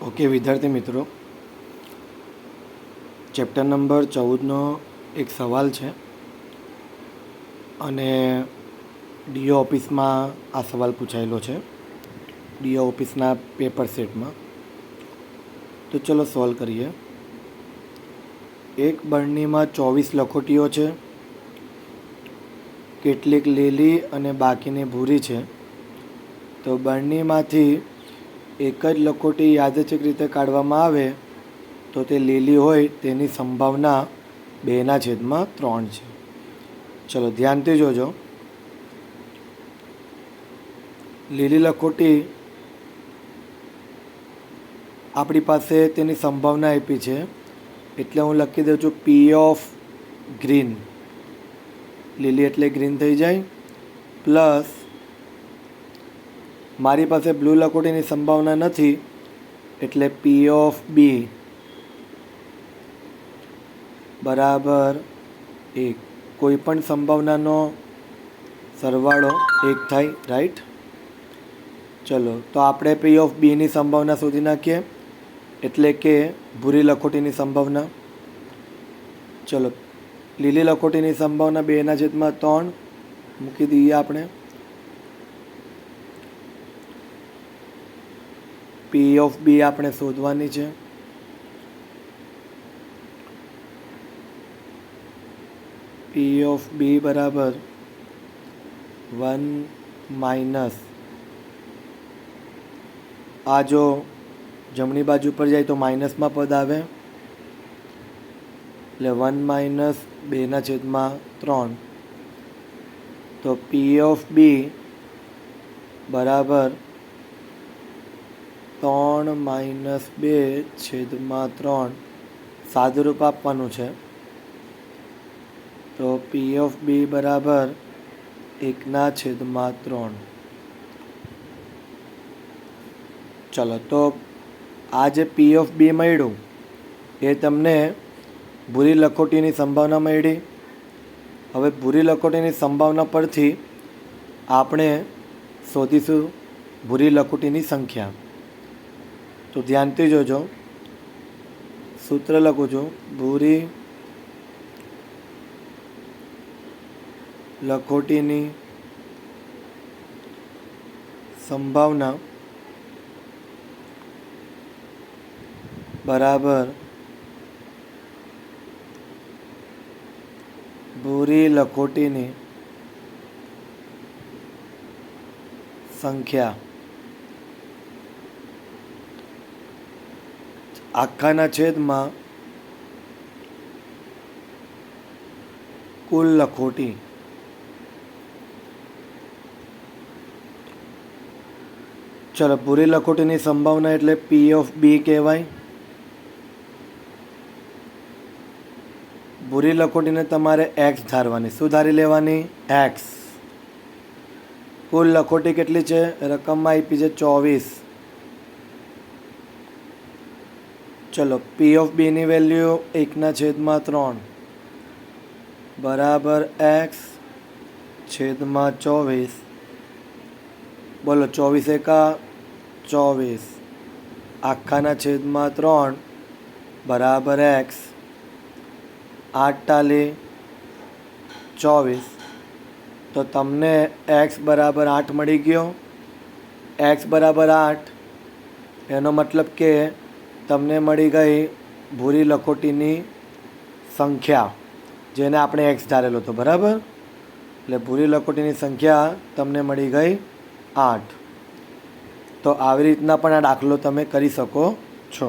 Okay વિદ્યાર્થી મિત્રો, chapter number 14નો એક સવાલ છે અને ડીઓ ઓફિસમાં આ સવાલ પૂછાયેલો છે, ડીઓ ઓફિસના પેપર સેટમાં. તો ચલો સોલ્વ કરીએ. એક બરણીમાં 24 લખોટીઓ છે, કેટલીક લીલી અને બાકીની ભૂરી છે. તો બરણીમાંથી એક જ લખોટી યાદચ્છિક રીતે કાઢવામાં આવે તો તે લીલી હોય તેની સંભાવના 2/3 છે. ચલો ધ્યાનથી જોજો. લીલી લખોટી આપણી પાસે તેની સંભાવના આપી છે, એટલે હું લખી દઉં છું પી ઓફ ગ્રીન. લીલી એટલે ગ્રીન થઈ જાય, પ્લસ મારી પાસે બ્લુ લખોટીની સંભાવના નથી એટલે પી ઓફ બી બરાબર 1. કોઈ પણ સંભાવનાનો સરવાળો 1 થાય, રાઈટ? ચલો તો આપણે પી ઓફ બીની સંભાવના શોધી નાખીએ, એટલે કે ભૂરી લખોટીની સંભાવના. ચલો લીલી લખોટીની સંભાવના 2/3 મૂકી દઈએ આપણે. પી ઓફ બી આપણે શોધવાની છે. પી ઓફ બી બરાબર 1 - આ જો જમણી બાજુ પર જાય તો માઇનસમાં પદ આવે, એટલે 1 - 2/3. તો પી ઓફ બી બરાબર 3 - 2/3 સાદુરૂપ આપવાનું છે. તો પી ઓફ બી બરાબર 1/3. ચલો તો આ જે પી ઓફ બી મળ્યું એ તમને ભૂરી લખોટીની સંભાવના મળી. હવે ભૂરી લખોટીની સંભાવના પરથી આપણે શોધીશું ભૂરી લખોટીની સંખ્યા. તો ધ્યાનથી જોજો, સૂત્ર લખું છું. ભૂરી લખોટીની સંભાવના બરાબર ભૂરી લખોટીની સંખ્યા આખાના છેદમાં કુલ લખોટી. ચલો ભૂરી લખોટીની સંભાવના એટલે પી ઓફ બી કહેવાય. ભૂરી લખોટીને તમારે એક્સ ધારવાની. શું ધારી લેવાની? એક્સ. કુલ લખોટી કેટલી છે? રકમમાં આપી છે 24. ચલો પી ઓફ બીની વેલ્યુ 1/3 બરાબર એક્સ છેદમાં 24. બોલો 24 એકા 24 આખાના છેદમાં 3 બરાબર એક્સ. 8 ટાલી 24. તો તમને એક્સ બરાબર 8 મળી ગયો. એક્સ બરાબર 8 એનો મતલબ કે તમને મળી ગઈ ભૂરી લખોટીની સંખ્યા, જેને આપણે એક્સ ધારેલો હતો, બરાબર? એટલે ભૂરી લખોટીની સંખ્યા તમને મળી ગઈ 8. તો આવી રીતના પણ આ દાખલો તમે કરી શકો છો.